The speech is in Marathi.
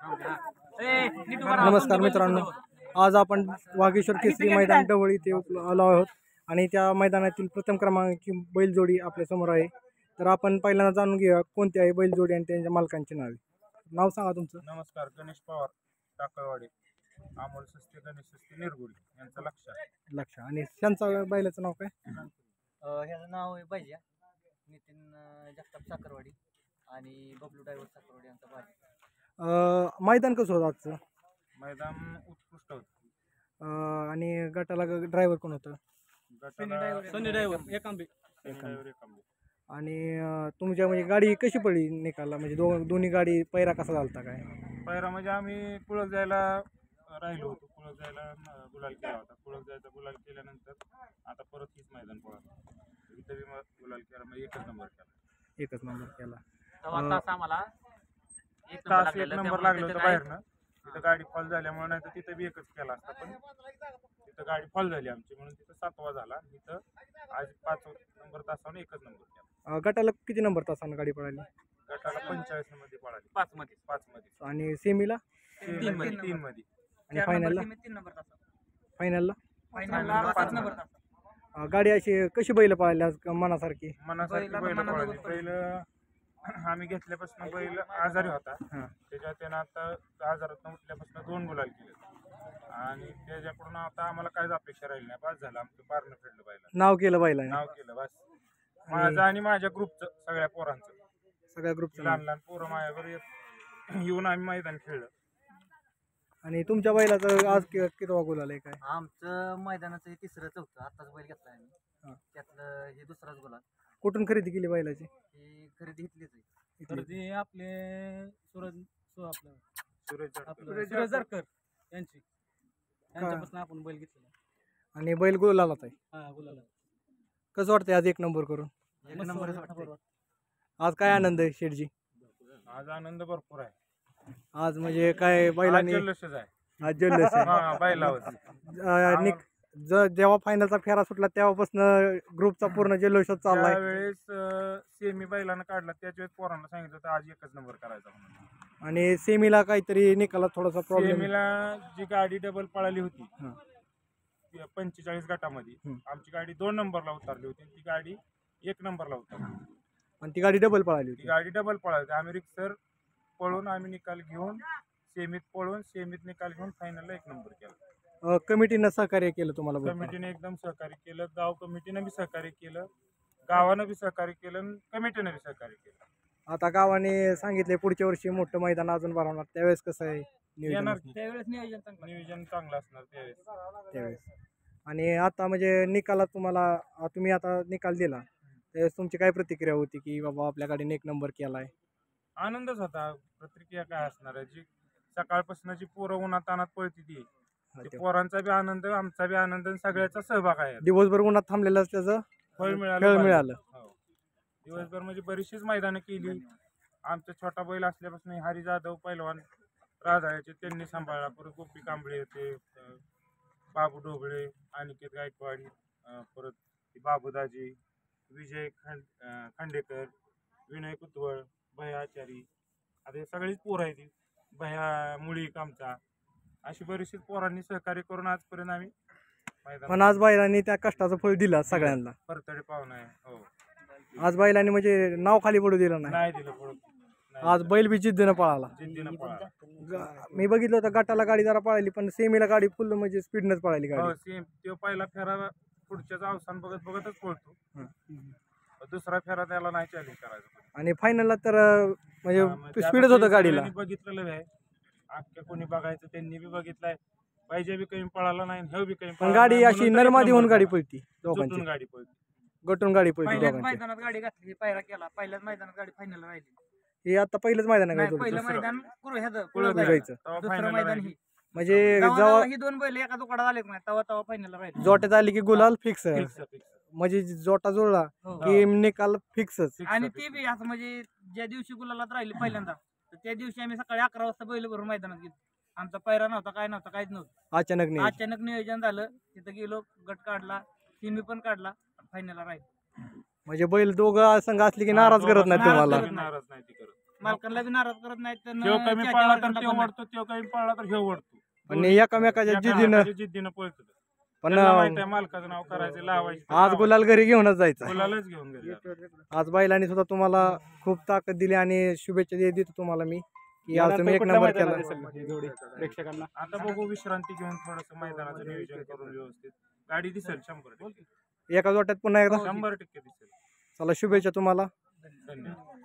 नमस्कार मित्रांनो, आज आपण वागेश्वर केसरी मैदान डवळी इथे आलो आहोत आणि त्या मैदानातील प्रथम क्रमांकाची बैलजोडी आपल्या समोर आहे. तर आपण पहिल्यांदा जाणून घेऊया कोणती आहे बैलजोडी आणि त्यांच्या मालकांची नावे. नाव सांगा तुमचं. नमस्कार, गणेश पवार, टाकळवाडी. अमोल सस्ते, गणेश सस्ते, निरगुडी यांचं लक्ष आणि त्यांचं बैलाचं नाव काय? ह्याचं नाव आहे पाहिजे नितीन जगताप साखरवाडी आणि बबलू ड्रायव्हर साखरवाडी यांचा भाजी. मैदान कसं होतं आजचं? मैदान उत्कृष्ट होतं. आणि गटाला ड्रायव्हर कोण होतं? सनी ड्रायव्हर एकांबे. आणि तुमच्या म्हणजे गाडी कशी पडली निकाला, म्हणजे दोन्ही गाडी पैरा कसा झालता काय? पैरा म्हणजे आम्ही कुळक जायला राहिलो होतो. कुळक जायला गुलाल केला होता. कुळक जायचा गुलाल केल्यानंतर आता परत हीच मैदान पळालं. इथं बी गुलाल केला, म्हणजे एकच नंबर केला. आम्हाला तास एक नंबर लागला होता बाहेरनं. तिथं गाडी फॉल झाल्यामुळे नाही तर तिथं बी एकच केला असता, पण तिथं गाडी फॉल झाली आमची म्हणून तिथं 7वा झाला. तिथं आज 5 नंबर तासाने एकच नंबर केला. गटाला किती नंबर तासानं गाडी पळाली? गटाला 45 मध्ये पळाली. 5 मध्ये. आणि सेमीला 3 मध्ये. आणि फायनलला 3 नंबर तास. फायनलला 5 नंबर तास. गाडी अशी कशी बैल पळाली आज मनासारखी? मनासारखी बैल पळाली. पहिलं आम्ही घेतल्यापासून बैल आजारी होता. त्याच्यात त्यानं आता आजारात उठल्यापासून 2 गुलाल केले आणि त्याच्याकडून आता आम्हाला काहीच अपेक्षा राहिली नाही. बस झालं, आमचं पारणं फेडलं बैला. नाव केलं बैलाने. नाव केलं बस. माझं आणि माझ्या ग्रुपचं, सगळ्या पोरांचं, सगळ्या ग्रुपचं. लहान पोरं माझ्याकडे येऊन आम्ही मैदान खेळलं. आणि तुमच्या बैलाचं आज किती गुलाल आहे काय? आमचं मैदानाचं हे 3रं 4थं आताच बैल घेतला आम्ही. त्यातलं हे 2राच गुलाल. कुठून खरेदी केली बैलाची? ही खरेदी घेतलीच आहे. खरेदी आपले सुरेश जारकर यांच्यापासून आपण बैल घेतलेला. आणि बैल गुलाल आहे. हा, गुलाल. कसं वाटतंय आज 1 नंबर करून? 1 नंबरच वाटतं. आज काय आनंद आहे शेठजी? आज आनंद भरपूर आहे. आज म्हणजे काय बैलांनी जल्लोषच आहे. आज जल्लोष आहे. हा, बैलावर. जेव्हा फायनलचा फेरा सुटला तेव्हापासून ग्रुपचा पूर्ण जल्लोषच चाललाय. त्यावेळेस सेमी बैलानं काढला, त्याच वेळेस पोरांना सांगितलं होतं आज एकच नंबर करायचा म्हणून. आणि सेमीला काहीतरी निकाला थोडासा प्रॉब्लेम. सेमीला जी गाडी डबल पळाली होती 45 गटामध्ये, आमची गाडी 2 नंबरला उतरली होती. ती गाडी 1 नंबरला उतरली आणि ती गाडी डबल पळाली होती. ती गाडी डबल पळाली होती. आम्ही रिक्सर पळून आम्ही निकाल घेऊन सेमीत निकाल घेऊन फायनलला 1 नंबर केला. कमिटीनं सहकार्य केलं तुम्हाला? कमिटीने एकदम सहकार्य केलं. गाव कमिटीनं बी सहकार्य केलं, गावानं बी सहकार्य केलं आणि कमिटीनं बी सहकार्य केलं. आता गावाने सांगितले पुढच्या वर्षी मोठं मैदान अजून भरवणार, त्यावेळेस कसं आहे येणार? त्यावेळेस नियोजन चांगलं असणार त्यावेळेस. आणि आता म्हणजे निकाला तुम्ही आता निकाल दिला त्यावेळेस तुमची काय प्रतिक्रिया होती की बाबा आपल्या गाडीने 1 नंबर केलाय? आनंदच होता. प्रतिक्रिया काय असणार आहे, जी सकाळपासून जी पोरं उन्हात तानात पळती ती पोरांचा बी आनंद, आमचा बी आनंद, सगळ्याचा सहभाग आहे. दिवसभर उन्हात थांबलेलं त्याचं फळ मिळालं. दिवसभर म्हणजे बरीचशीच मैदानं केली. आमचा छोटा बैल असल्यापासून हरी जाधव पैलवान राधाचे त्यांनी सांभाळला. परत गोपी कांबळे होते, बाबू ढोबळे, अनिकेत गायकवाडी, परत बाबूदाजी, विजय खांडेकर, विनय कुतवळ, भया आचारी, आता हे सगळीच पोरं आहे. ती भया मुळीक आमचा, अशी बरीचशी पोरांनी सहकार्य करून आजपर्यंत आम्ही पण आज बैलांनी त्या कष्टाचं फळ दिलं सगळ्यांना. परतडे पाहुणा आहे. हो, आज बैलांनी म्हणजे नाव खाली पडू दिलं नाही दिलं पडू. आज बैल बी जिद्दीनं पळाला. मी बघितलं होतं गटाला गाडी जरा पळाली, पण सेमीला गाडी फुल म्हणजे स्पीडनच पळाली गाडी. तो पहिला फेरा पुढच्याच अवसान बघतच पळतो. दुसरा फेरा त्याला नाही चॅलेंज करायचं. आणि फायनलला तर म्हणजे स्पीडच होतं गाडीला. बघितलेलं आहे अख्ख्या कोणी बघायचं त्यांनी बी बघितलंय. पाहिजे बी कमी पळाला नाही, हे बी कमी. पण गाडी अशी नरमादी होऊन गाडी पळती, दोघांची गाडी पळती, गटून गाडी पळती. मैदानात गाडी घातली, पायरा केला, पहिल्याच मैदानात गाडी फायनल राहिली. हे आता पहिलंच मैदान आहे पहिलं मैदान जायचं म्हणजे जेव्हा ही 2 बैल एका दुकानात आले तेव्हा फायनल राहिली. जोट्यात आली की गुलाल फिक्स, म्हणजे जोटा जुळला की निकाल फिक्सच. आणि ते बी असं म्हणजे ज्या दिवशी गुलालात राहिली पहिल्यांदा, त्या दिवशी आम्ही सकाळी 11 वाजता बैल भरून मैदानात गेलो. आमचा पैरा नव्हता, काय नव्हता, काहीच नव्हतं. अचानक नियोजन झालं. तिथं गेलो, गट काढला, सेमी पण काढला, फायनलला राहिलो. म्हणजे बैल दोघं संघ असली की नाराज करत नाही तुम्हाला? नाराज नाही ती करत. मालकांना बी नाराज करत नाही तर तो कमी पळला तर तो ओढतो, तो कमी पळला तर हे ओढतो. आणि एकामेकाच्या जिद्दीनं जिद्दीनं पळतो. पण त्याला माहिती आहे मालकाचं नाव करायचं, लावायचं. आज गुलाल घरी घेऊनच जायचा. गुलालच घेऊन गेले. आज बैलांनी सुद्धा तुम्हाला खूप ताकद दिली आणि शुभेच्छा देतो तुम्हाला मी की आज तुम्ही एक नंबर केला. प्रेक्षकांना आता बघू, विश्रांती घेऊन थोडस मैदानाचं नियोजन करून व्यवस्थित गाडी दिसेल 100%. एका जोट्यात पुन्हा एकदा 100% दिसेल. चला शुभेच्छा तुम्हाला. धन्यवाद.